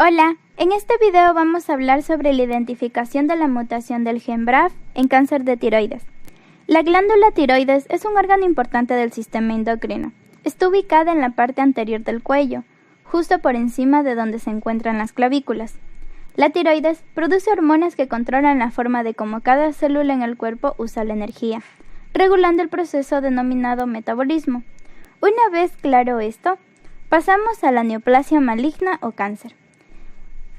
Hola, en este video vamos a hablar sobre la identificación de la mutación del gen BRAF en cáncer de tiroides. La glándula tiroides es un órgano importante del sistema endocrino. Está ubicada en la parte anterior del cuello, justo por encima de donde se encuentran las clavículas. La tiroides produce hormonas que controlan la forma de cómo cada célula en el cuerpo usa la energía, regulando el proceso denominado metabolismo. Una vez claro esto, pasamos a la neoplasia maligna o cáncer.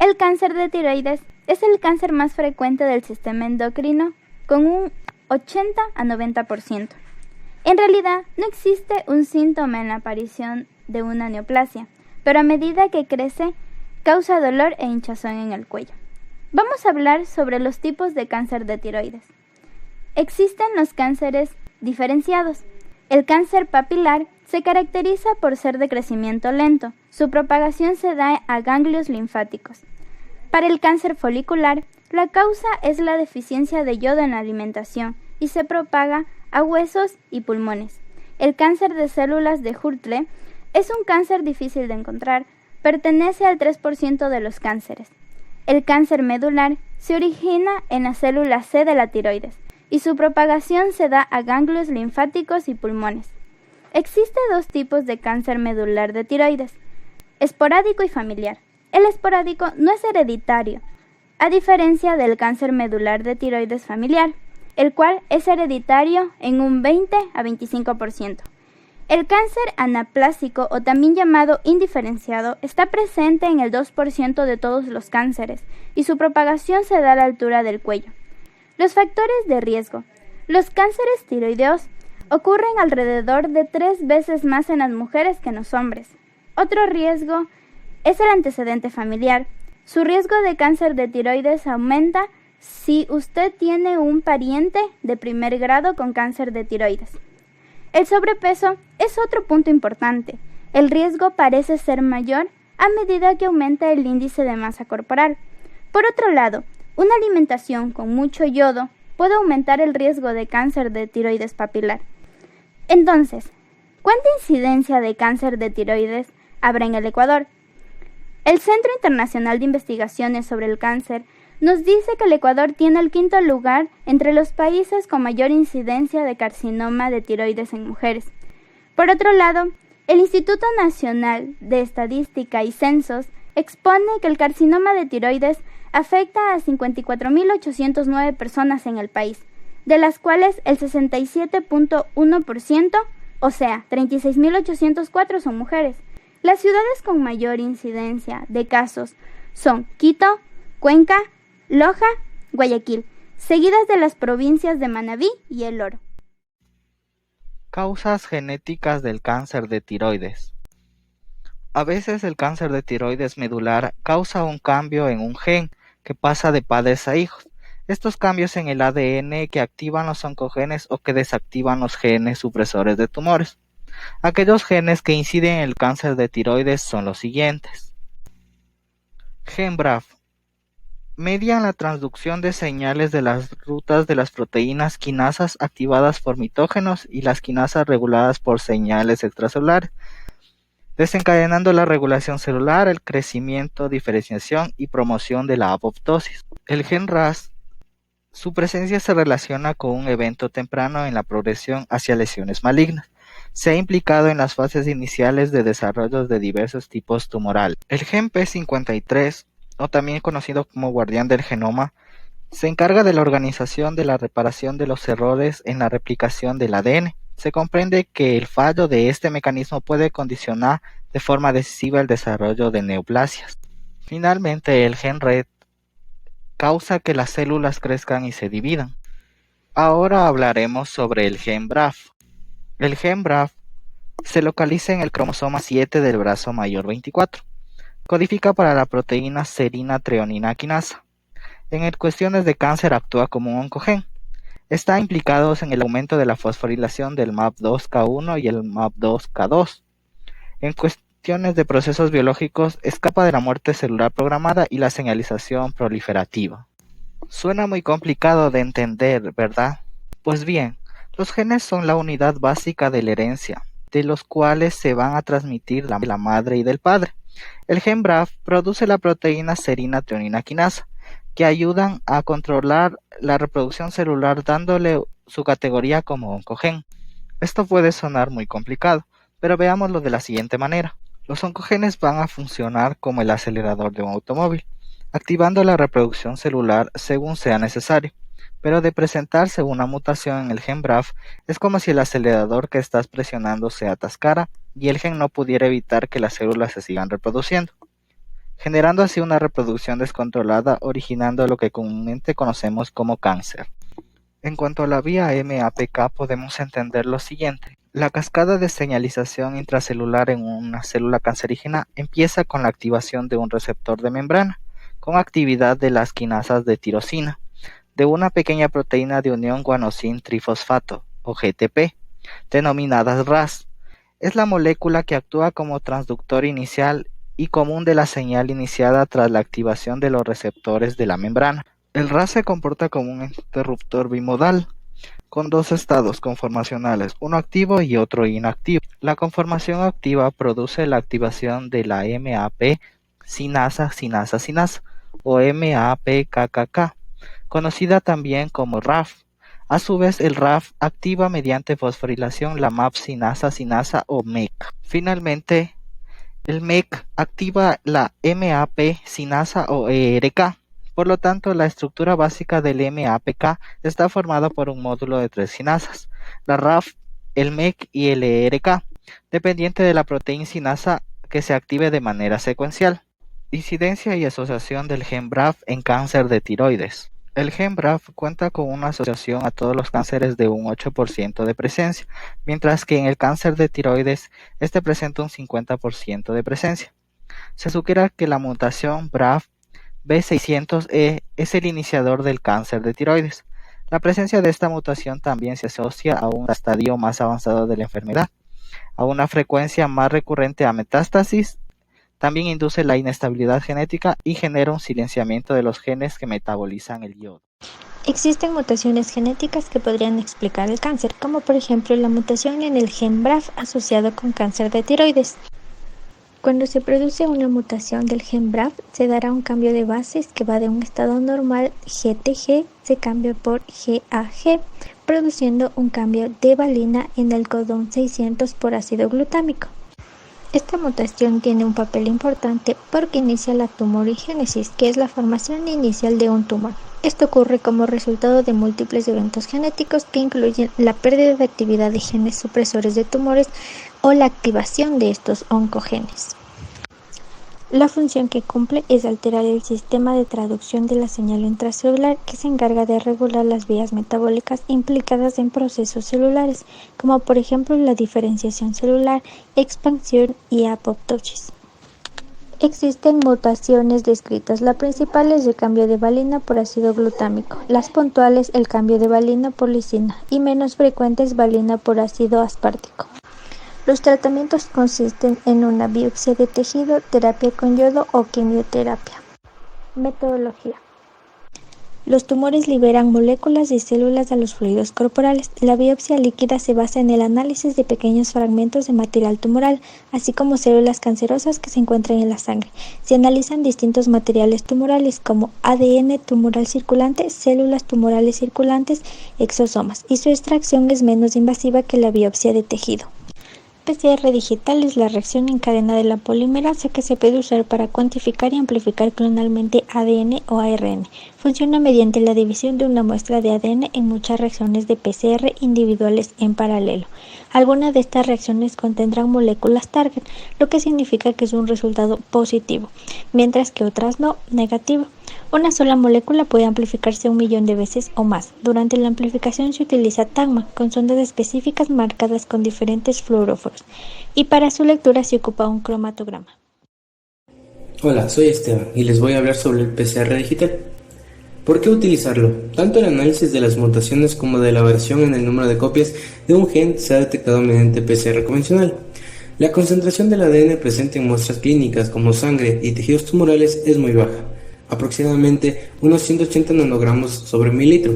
El cáncer de tiroides es el cáncer más frecuente del sistema endocrino, con un 80 a 90%. En realidad, no existe un síntoma en la aparición de una neoplasia, pero a medida que crece, causa dolor e hinchazón en el cuello. Vamos a hablar sobre los tipos de cáncer de tiroides. Existen los cánceres diferenciados. El cáncer papilar se caracteriza por ser de crecimiento lento. Su propagación se da a ganglios linfáticos. Para el cáncer folicular, la causa es la deficiencia de yodo en la alimentación y se propaga a huesos y pulmones. El cáncer de células de Hurtle es un cáncer difícil de encontrar, pertenece al 3% de los cánceres. El cáncer medular se origina en la célula C de la tiroides y su propagación se da a ganglios linfáticos y pulmones. Existen dos tipos de cáncer medular de tiroides, esporádico y familiar. El esporádico no es hereditario, a diferencia del cáncer medular de tiroides familiar, el cual es hereditario en un 20 a 25%. El cáncer anaplásico, o también llamado indiferenciado, está presente en el 2% de todos los cánceres y su propagación se da a la altura del cuello. Los factores de riesgo. Los cánceres tiroideos ocurren alrededor de 3 veces más en las mujeres que en los hombres. Otro riesgo es el antecedente familiar. Su riesgo de cáncer de tiroides aumenta si usted tiene un pariente de primer grado con cáncer de tiroides. El sobrepeso es otro punto importante. El riesgo parece ser mayor a medida que aumenta el índice de masa corporal. Por otro lado, una alimentación con mucho yodo puede aumentar el riesgo de cáncer de tiroides papilar. Entonces, ¿cuánta incidencia de cáncer de tiroides habrá en el Ecuador? El Centro Internacional de Investigaciones sobre el Cáncer nos dice que el Ecuador tiene el 5º lugar entre los países con mayor incidencia de carcinoma de tiroides en mujeres. Por otro lado, el Instituto Nacional de Estadística y Censos expone que el carcinoma de tiroides afecta a 54.809 personas en el país, de las cuales el 67.1%, o sea, 36.804 son mujeres. Las ciudades con mayor incidencia de casos son Quito, Cuenca, Loja, Guayaquil, seguidas de las provincias de Manabí y El Oro. Causas genéticas del cáncer de tiroides. A veces el cáncer de tiroides medular causa un cambio en un gen que pasa de padres a hijos. Estos cambios en el ADN que activan los oncogenes o que desactivan los genes supresores de tumores. Aquellos genes que inciden en el cáncer de tiroides son los siguientes. Gen BRAF. Median la transducción de señales de las rutas de las proteínas quinasas activadas por mitógenos y las quinasas reguladas por señales extracelulares, desencadenando la regulación celular, el crecimiento, diferenciación y promoción de la apoptosis. El gen RAS, su presencia se relaciona con un evento temprano en la progresión hacia lesiones malignas. Se ha implicado en las fases iniciales de desarrollo de diversos tipos tumorales. El gen P53, o también conocido como guardián del genoma, se encarga de la organización de la reparación de los errores en la replicación del ADN. Se comprende que el fallo de este mecanismo puede condicionar de forma decisiva el desarrollo de neoplasias. Finalmente, el gen RET causa que las células crezcan y se dividan. Ahora hablaremos sobre el gen BRAF. El gen BRAF se localiza en el cromosoma 7 del brazo mayor 24. Codifica para la proteína serina treonina quinasa. En cuestiones de cáncer actúa como un oncogen. Está implicado en el aumento de la fosforilación del MAP2K1 y el MAP2K2. En cuestiones de procesos biológicos, escapa de la muerte celular programada y la señalización proliferativa. Suena muy complicado de entender, ¿verdad? Pues bien, los genes son la unidad básica de la herencia, de los cuales se van a transmitir de la madre y del padre. El gen BRAF produce la proteína serina treonina quinasa, que ayudan a controlar la reproducción celular dándole su categoría como oncogen. Esto puede sonar muy complicado, pero veámoslo de la siguiente manera. Los oncogenes van a funcionar como el acelerador de un automóvil, activando la reproducción celular según sea necesario. Pero de presentarse una mutación en el gen BRAF, es como si el acelerador que estás presionando se atascara y el gen no pudiera evitar que las células se sigan reproduciendo, generando así una reproducción descontrolada, originando lo que comúnmente conocemos como cáncer. En cuanto a la vía MAPK, podemos entender lo siguiente. La cascada de señalización intracelular en una célula cancerígena empieza con la activación de un receptor de membrana, con actividad de las quinasas de tirosina, de una pequeña proteína de unión guanosin trifosfato, o GTP, denominadas RAS. Es la molécula que actúa como transductor inicial y común de la señal iniciada tras la activación de los receptores de la membrana. El RAS se comporta como un interruptor bimodal, con dos estados conformacionales, uno activo y otro inactivo. La conformación activa produce la activación de la MAP sinasa-sinasa-sinasa, o MAPKKK, conocida también como RAF. A su vez, el RAF activa mediante fosforilación la MAP sinasa-sinasa o MEC. Finalmente, el MEC activa la MAP sinasa o ERK. Por lo tanto, la estructura básica del MAPK está formada por un módulo de 3 sinasas, la RAF, el MEC y el ERK, dependiente de la proteína sinasa que se active de manera secuencial. Incidencia y asociación del gen BRAF en cáncer de tiroides. El gen BRAF cuenta con una asociación a todos los cánceres de un 8% de presencia, mientras que en el cáncer de tiroides este presenta un 50% de presencia. Se sugiere que la mutación BRAF B600E es el iniciador del cáncer de tiroides. La presencia de esta mutación también se asocia a un estadio más avanzado de la enfermedad, a una frecuencia más recurrente a metástasis. También induce la inestabilidad genética y genera un silenciamiento de los genes que metabolizan el yodo. Existen mutaciones genéticas que podrían explicar el cáncer, como por ejemplo la mutación en el gen BRAF asociado con cáncer de tiroides. Cuando se produce una mutación del gen BRAF, se dará un cambio de bases que va de un estado normal GTG, se cambia por GAG, produciendo un cambio de valina en el codón 600 por ácido glutámico. Esta mutación tiene un papel importante porque inicia la tumorigénesis, que es la formación inicial de un tumor. Esto ocurre como resultado de múltiples eventos genéticos que incluyen la pérdida de actividad de genes supresores de tumores o la activación de estos oncogenes. La función que cumple es alterar el sistema de traducción de la señal intracelular que se encarga de regular las vías metabólicas implicadas en procesos celulares, como por ejemplo la diferenciación celular, expansión y apoptosis. Existen mutaciones descritas. La principal es el cambio de valina por ácido glutámico, las puntuales el cambio de valina por lisina y menos frecuentes valina por ácido aspartico. Los tratamientos consisten en una biopsia de tejido, terapia con yodo o quimioterapia. Metodología. Los tumores liberan moléculas y células a los fluidos corporales. La biopsia líquida se basa en el análisis de pequeños fragmentos de material tumoral, así como células cancerosas que se encuentran en la sangre. Se analizan distintos materiales tumorales como ADN tumoral circulante, células tumorales circulantes, exosomas, y su extracción es menos invasiva que la biopsia de tejido. PCR digital es la reacción en cadena de la polimerasa que se puede usar para cuantificar y amplificar clonalmente ADN o ARN. Funciona mediante la división de una muestra de ADN en muchas reacciones de PCR individuales en paralelo. Algunas de estas reacciones contendrán moléculas target, lo que significa que es un resultado positivo, mientras que otras no, negativo. Una sola molécula puede amplificarse 1.000.000 de veces o más. Durante la amplificación se utiliza TAGMA, con sondas específicas marcadas con diferentes fluoróforos, y para su lectura se ocupa un cromatograma. Hola, soy Esteban y les voy a hablar sobre el PCR digital. ¿Por qué utilizarlo? Tanto el análisis de las mutaciones como de la variación en el número de copias de un gen se ha detectado mediante PCR convencional. La concentración del ADN presente en muestras clínicas como sangre y tejidos tumorales es muy baja, aproximadamente unos 180 nanogramos sobre mililitro.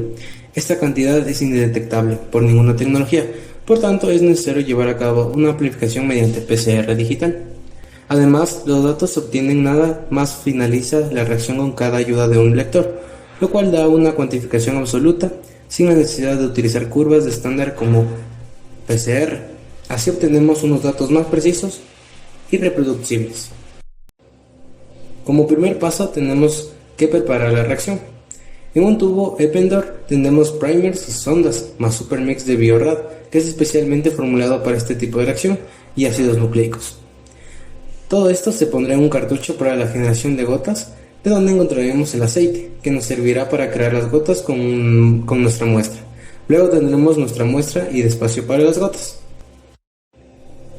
Esta cantidad es indetectable por ninguna tecnología, por tanto es necesario llevar a cabo una amplificación mediante PCR digital. Además, los datos se obtienen nada más finaliza la reacción con cada ayuda de un lector, lo cual da una cuantificación absoluta sin la necesidad de utilizar curvas de estándar como PCR. Así obtenemos unos datos más precisos y reproducibles. Como primer paso tenemos que preparar la reacción. En un tubo Eppendorf tendremos primers y sondas, más supermix de Biorad, que es especialmente formulado para este tipo de reacción, y ácidos nucleicos. Todo esto se pondrá en un cartucho para la generación de gotas, de donde encontraremos el aceite, que nos servirá para crear las gotas con nuestra muestra. Luego tendremos nuestra muestra y espacio para las gotas.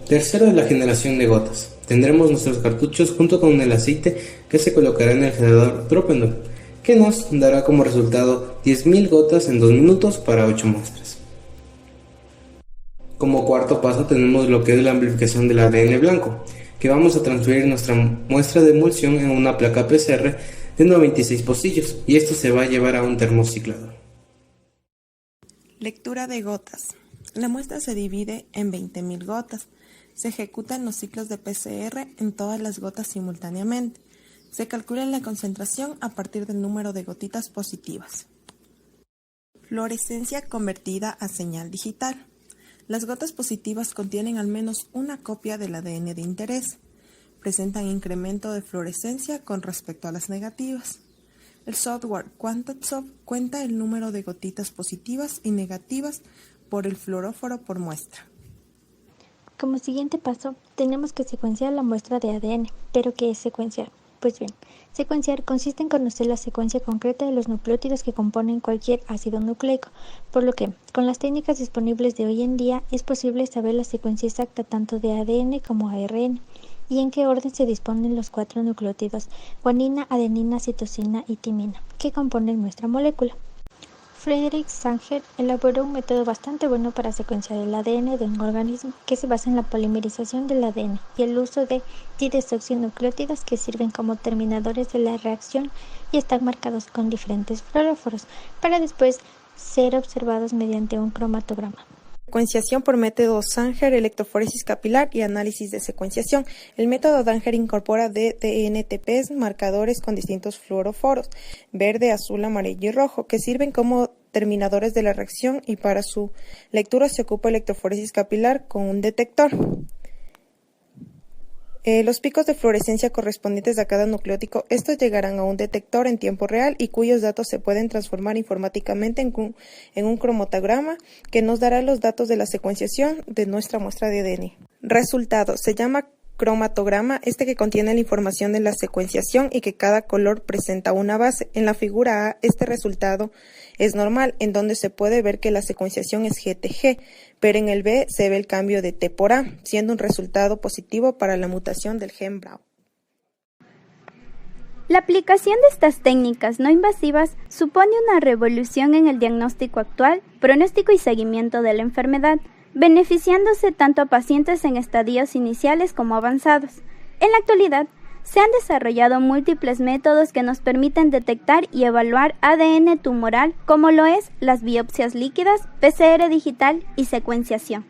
Tercero es la generación de gotas. Tendremos nuestros cartuchos junto con el aceite que se colocará en el generador Tropendorf, que nos dará como resultado 10.000 gotas en 2 minutos para 8 muestras. Como cuarto paso tenemos lo que es la amplificación del ADN blanco, que vamos a transferir nuestra muestra de emulsión en una placa PCR de 96 pocillos, y esto se va a llevar a un termociclador. Lectura de gotas. La muestra se divide en 20.000 gotas. Se ejecutan los ciclos de PCR en todas las gotas simultáneamente. Se calcula la concentración a partir del número de gotitas positivas. Fluorescencia convertida a señal digital. Las gotas positivas contienen al menos una copia del ADN de interés. Presentan incremento de fluorescencia con respecto a las negativas. El software QuantaSoft cuenta el número de gotitas positivas y negativas por el fluoróforo por muestra. Como siguiente paso, tenemos que secuenciar la muestra de ADN. ¿Pero qué es secuenciar? Pues bien, secuenciar consiste en conocer la secuencia concreta de los nucleótidos que componen cualquier ácido nucleico, por lo que, con las técnicas disponibles de hoy en día, es posible saber la secuencia exacta tanto de ADN como ARN, y en qué orden se disponen los 4 nucleótidos, guanina, adenina, citosina y timina, que componen nuestra molécula. Friedrich Sanger elaboró un método bastante bueno para secuenciar el ADN de un organismo que se basa en la polimerización del ADN y el uso de didesoxinucleótidos que sirven como terminadores de la reacción y están marcados con diferentes fluoróforos para después ser observados mediante un cromatograma. Secuenciación por método Sanger, electroforesis capilar y análisis de secuenciación. El método Sanger incorpora DNTPs, marcadores con distintos fluoróforos, verde, azul, amarillo y rojo, que sirven como terminadores de la reacción, y para su lectura se ocupa electroforesis capilar con un detector. Los picos de fluorescencia correspondientes a cada nucleótido, estos llegarán a un detector en tiempo real y cuyos datos se pueden transformar informáticamente en un cromatograma que nos dará los datos de la secuenciación de nuestra muestra de ADN. Resultado: se llama cromatograma que contiene la información de la secuenciación y que cada color presenta una base. En la figura A, este resultado es normal, en donde se puede ver que la secuenciación es GTG, pero en el B se ve el cambio de T por A, siendo un resultado positivo para la mutación del gen BRAF. La aplicación de estas técnicas no invasivas supone una revolución en el diagnóstico actual, pronóstico y seguimiento de la enfermedad, beneficiándose tanto a pacientes en estadios iniciales como avanzados. En la actualidad, se han desarrollado múltiples métodos que nos permiten detectar y evaluar ADN tumoral, como lo es las biopsias líquidas, PCR digital y secuenciación.